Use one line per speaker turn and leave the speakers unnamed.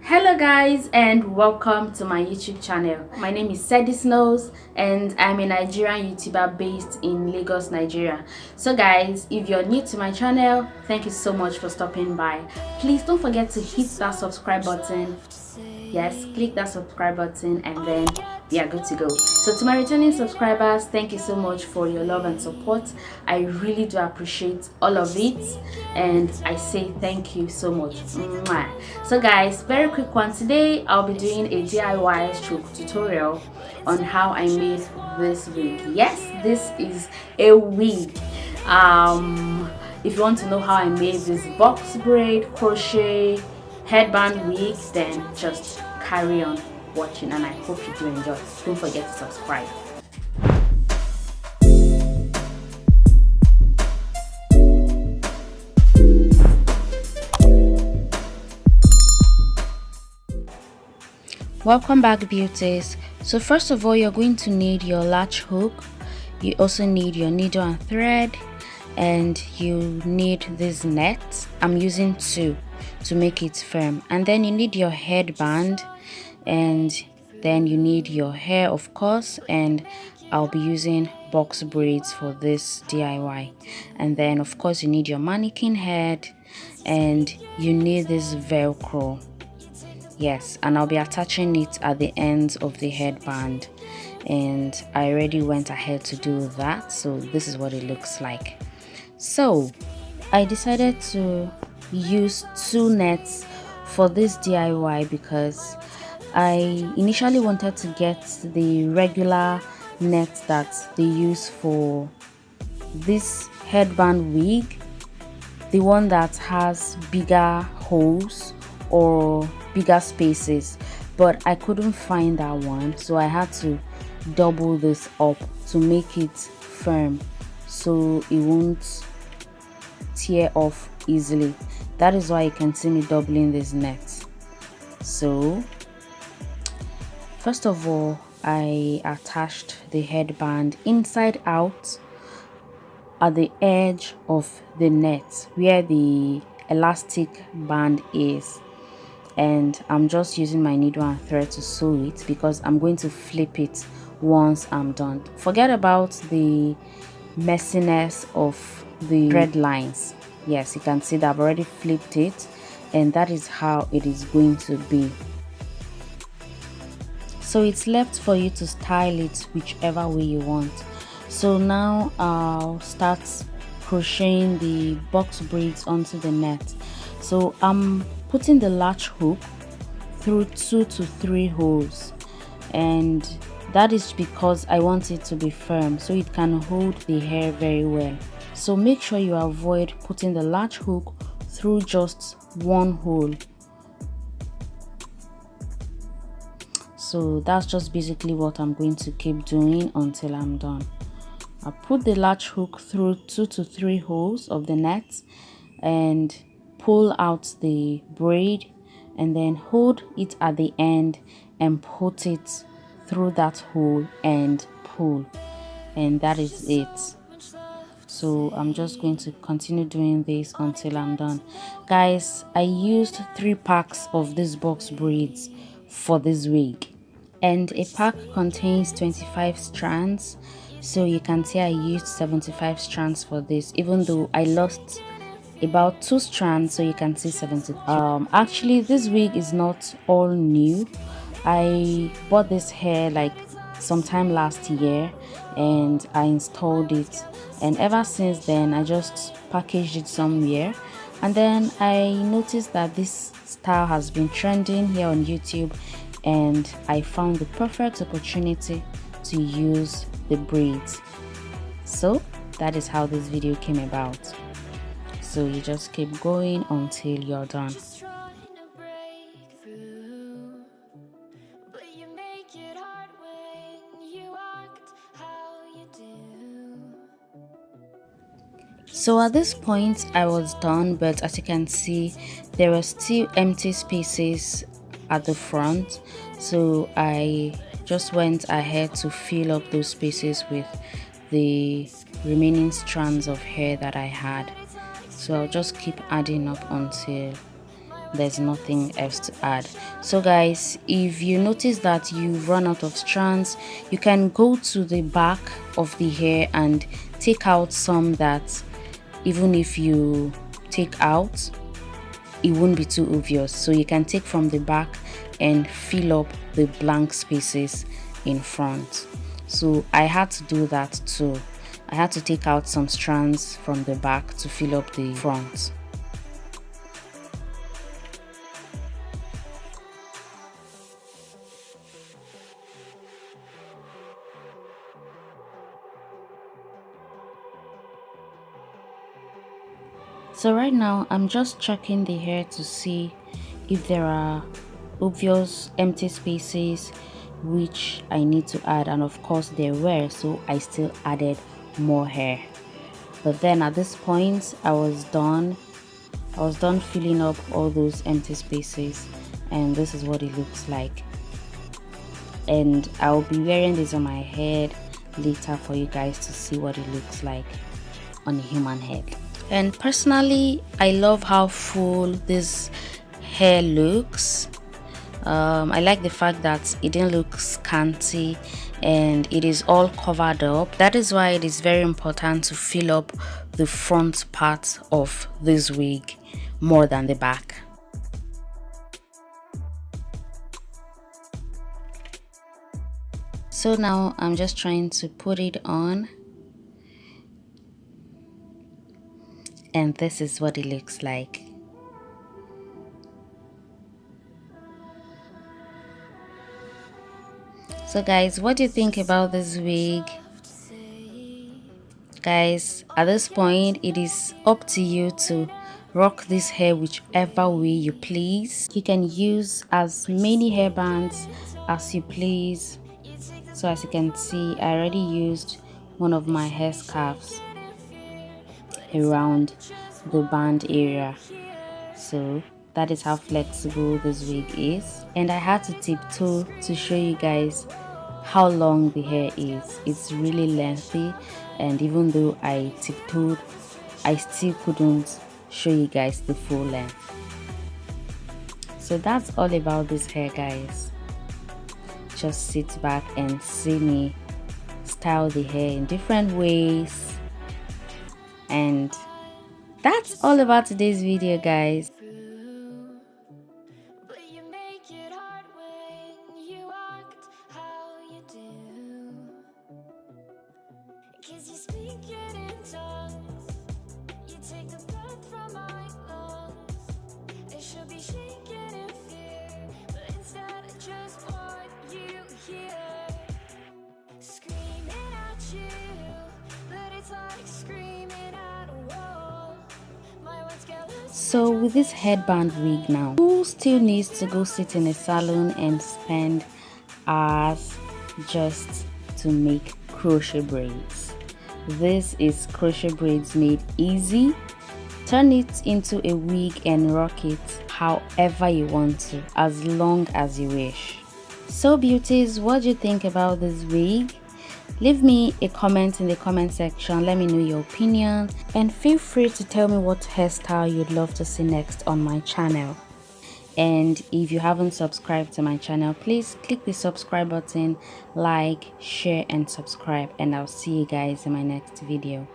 Hello guys and welcome to my YouTube channel. My name is Seddiesnowz and I'm a Nigerian YouTuber based in Lagos, Nigeria. So guys, if you're new to my channel, thank you so much for stopping by. Please don't forget to hit that subscribe button. Yes, click that subscribe button and then we are good to go. So to my returning subscribers, thank you so much for your love and support. I really do appreciate all of it and I say thank you so much. Mwah. So guys, very quick one. Today I'll be doing a DIY stroke tutorial on how I made this wig. Yes, this is a wig. If you want to know how I made this box braid, crochet, headband wig, then just carry on watching and I hope you do enjoy. Don't forget to subscribe. Welcome back, beauties. So first of all, you're going to need your latch hook. You also need your needle and thread, and you need this net. I'm using 2 to make it firm, and then you need your headband, and then you need your hair, of course, and I'll be using box braids for this DIY. And then of course you need your mannequin head, and you need this velcro. Yes, and I'll be attaching it at the ends of the headband, and I already went ahead to do that, so this is what it looks like. So I decided to use 2 nets for this DIY because I initially wanted to get the regular net that they use for this headband wig, the one that has bigger holes or bigger spaces, but I couldn't find that one, so I had to double this up to make it firm so it won't tear off easily. That is why you can see me doubling this net. So first of all, I attached the headband inside out at the edge of the net where the elastic band is, and I'm just using my needle and thread to sew it because I'm going to flip it once I'm done. Forget about the messiness of the thread lines. Yes, you can see that I've already flipped it, and that is how it is going to be. So it's left for you to style it whichever way you want. So now I'll start crocheting the box braids onto the net. So I'm putting the latch hook through 2 to 3 holes, and that is because I want it to be firm so it can hold the hair very well. So make sure you avoid putting the latch hook through just 1 hole. So that's just basically what I'm going to keep doing until I'm done. I put the latch hook through 2 to 3 holes of the net and pull out the braid, and then hold it at the end and put it through that hole and pull, and that is it. So I'm just going to continue doing this until I'm done. Guys, I used 3 packs of these box braids for this wig, and a pack contains 25 strands, so you can see I used 75 strands for this, even though I lost about 2 strands, so you can see 70. Actually this wig is not all new. I bought this hair like sometime last year and I installed it, and ever since then I just packaged it somewhere, and then I noticed that this style has been trending here on YouTube, and I found the perfect opportunity to use the braids. So that is how this video came about. So you just keep going until you're done. So at this point I was done, but as you can see there were still empty spaces at the front, so I just went ahead to fill up those spaces with the remaining strands of hair that I had. So I'll just keep adding up until there's nothing else to add. So guys, if you notice that you've run out of strands, you can go to the back of the hair and take out some that even if you take out, it won't be too obvious. So you can take from the back and fill up the blank spaces in front. So I had to do that too. I had to take out some strands from the back to fill up the front. So right now I'm just checking the hair to see if there are obvious empty spaces which I need to add, and of course there were, so I still added more hair. But then at this point I was done filling up all those empty spaces, and this is what it looks like. And I'll be wearing this on my head later for you guys to see what it looks like on a human head. And personally, I love how full this hair looks. I like the fact that it didn't look scanty and it is all covered up. That is why it is very important to fill up the front part of this wig more than the back. So now I'm just trying to put it on. And this is what it looks like. So guys, what do you think about this wig? Guys, at this point it is up to you to rock this hair whichever way you please. You can use as many hairbands as you please. So as you can see, I already used one of my hair scarves around the band area. So that is how flexible this wig is, and I had to tiptoe to show you guys how long the hair is. It's really lengthy, and even though I tiptoed, I still couldn't show you guys the full length. So that's all about this hair, guys. Just sit back and see me style the hair in different ways. And that's all about today's video, guys. So with this headband wig now, who still needs to go sit in a salon and spend hours just to make crochet braids? This is crochet braids made easy. Turn it into a wig and rock it however you want to, as long as you wish. So beauties, what do you think about this wig? Leave me a comment in the comment section. Let me know your opinion, and feel free to tell me what hairstyle you'd love to see next on my channel. And if you haven't subscribed to my channel, please click the subscribe button, like, share and subscribe, and I'll see you guys in my next video.